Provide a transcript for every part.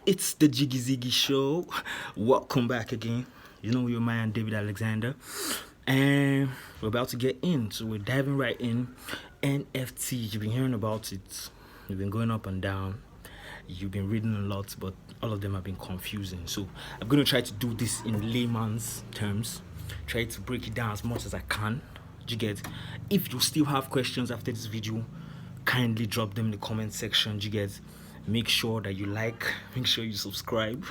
It's the Jiggy Ziggy Show. Welcome back again. You know your man David Alexander, and we're about to get in. So we're diving right in. NFTs. You've been hearing about it. You've been going up and down. You've been reading a lot, but all of them have been confusing. So I'm going to try to do this in layman's terms. Try to break it down as much as I can. Do you get? If you still have questions after this video, kindly drop them in the comment section. Do you get? Make sure that you like, make sure you subscribe.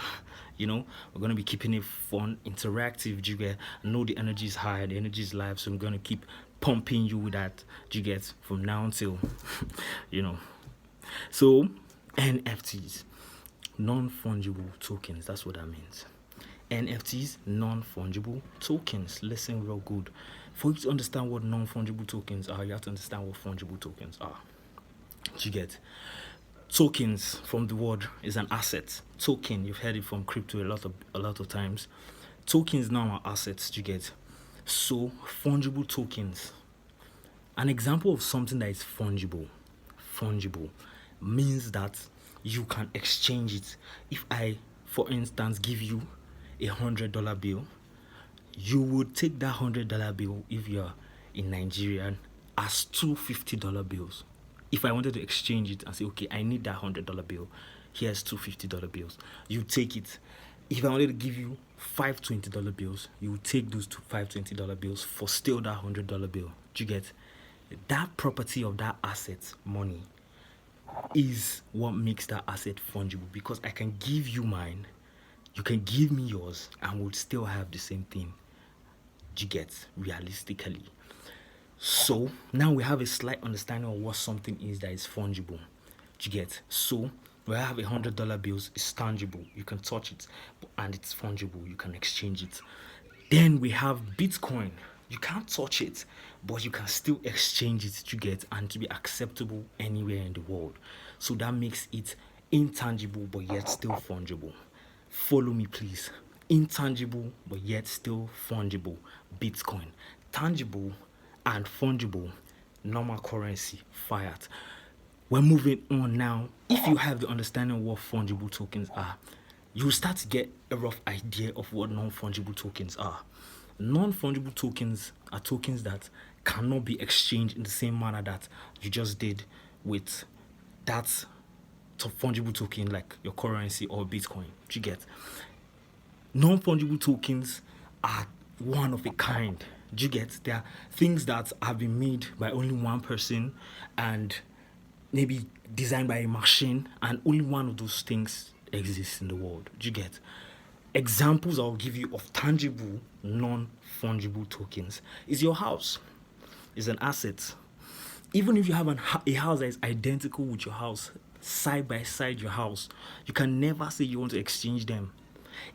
You know, we're gonna be keeping it fun, interactive. Do you get? I know the energy is high, the energy is live, so I'm gonna keep pumping you with that. Do you get? From now until you know. So NFTs, non-fungible tokens, that's what that means. NFTs, non-fungible tokens. Listen real good. For you to understand what non-fungible tokens are, you have to understand what fungible tokens are. Do you get? Tokens, from the word, is an asset. Token, you've heard it from crypto a lot of times. Tokens now are assets. Do you get? So fungible tokens, an example of something that is fungible means that you can exchange it. If I, for instance, give you $100 bill, you would take that $100 bill, if you're in Nigeria, as two $50 bills. If I wanted to exchange it and say, okay, I need that $100 bill, here's two $50 bills, you take it. If I wanted to give you five $20 bills, you would take those two five $20 bills for still that $100 bill. Do you get? That property of that asset, money, is what makes that asset fungible, because I can give you mine, you can give me yours, and we'll still have the same thing. Do you get? Realistically. So now we have a slight understanding of what something is that is fungible. Do you get? So we have $100 bills, it's tangible, you can touch it, and it's fungible, you can exchange it. Then we have Bitcoin. You can't touch it, but you can still exchange it. To get? And to be acceptable anywhere in the world. So that makes it intangible but yet still fungible. Follow me, please. Intangible but yet still fungible. Bitcoin. Tangible and fungible, normal currency, fiat. We're moving on now. If you have the understanding of what fungible tokens are, you'll start to get a rough idea of what non-fungible tokens are. Non-fungible tokens are tokens that cannot be exchanged in the same manner that you just did with that fungible token, like your currency or Bitcoin. Do you get? Non-fungible tokens are one of a kind. Do you get? There are things that have been made by only one person and maybe designed by a machine, and only one of those things exists in the world. Do you get? Examples I'll give you of tangible non-fungible tokens is your house. It's an asset. Even if you have a house that is identical with your house, side by side your house, you can never say you want to exchange them.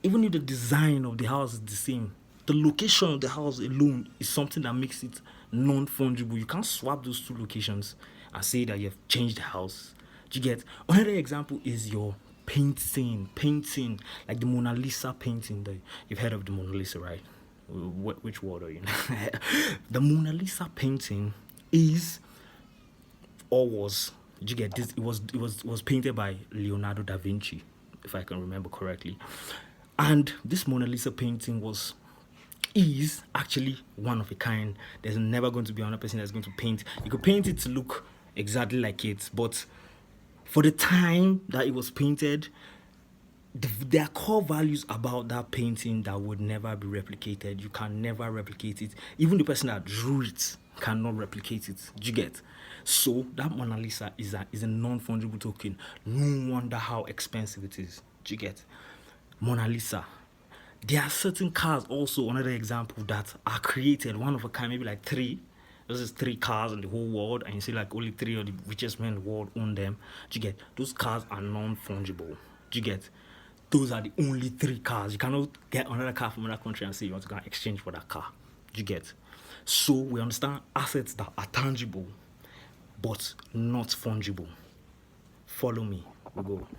Even if the design of the house is the same, the location of the house alone is something that makes it non-fungible. You can't swap those two locations and say that you've changed the house. Do you get? Another example is your painting, like the Mona Lisa painting. You've heard of the Mona Lisa, right? Which word are you? The Mona Lisa painting is, or was, did you get this? It was painted by Leonardo da Vinci, if I can remember correctly. And this Mona Lisa painting is actually one of a kind. There's never going to be another person that's going to paint. You could paint it to look exactly like it, but for the time that it was painted, there are core values about that painting that would never be replicated. You can never replicate it. Even the person that drew it cannot replicate it. Do you get? So that Mona Lisa is a non-fungible token. No wonder how expensive it is. Do you get? Mona Lisa. There are certain cars also, another example, that are created, one of a kind, maybe like three. This is 3 cars in the whole world, and you see like only 3 of the richest men in the world own them. Do you get? Those cars are non-fungible. Do you get? Those are the only 3 cars. You cannot get another car from another country and say you want to go and exchange for that car. Do you get? So we understand assets that are tangible but not fungible. Follow me. We go.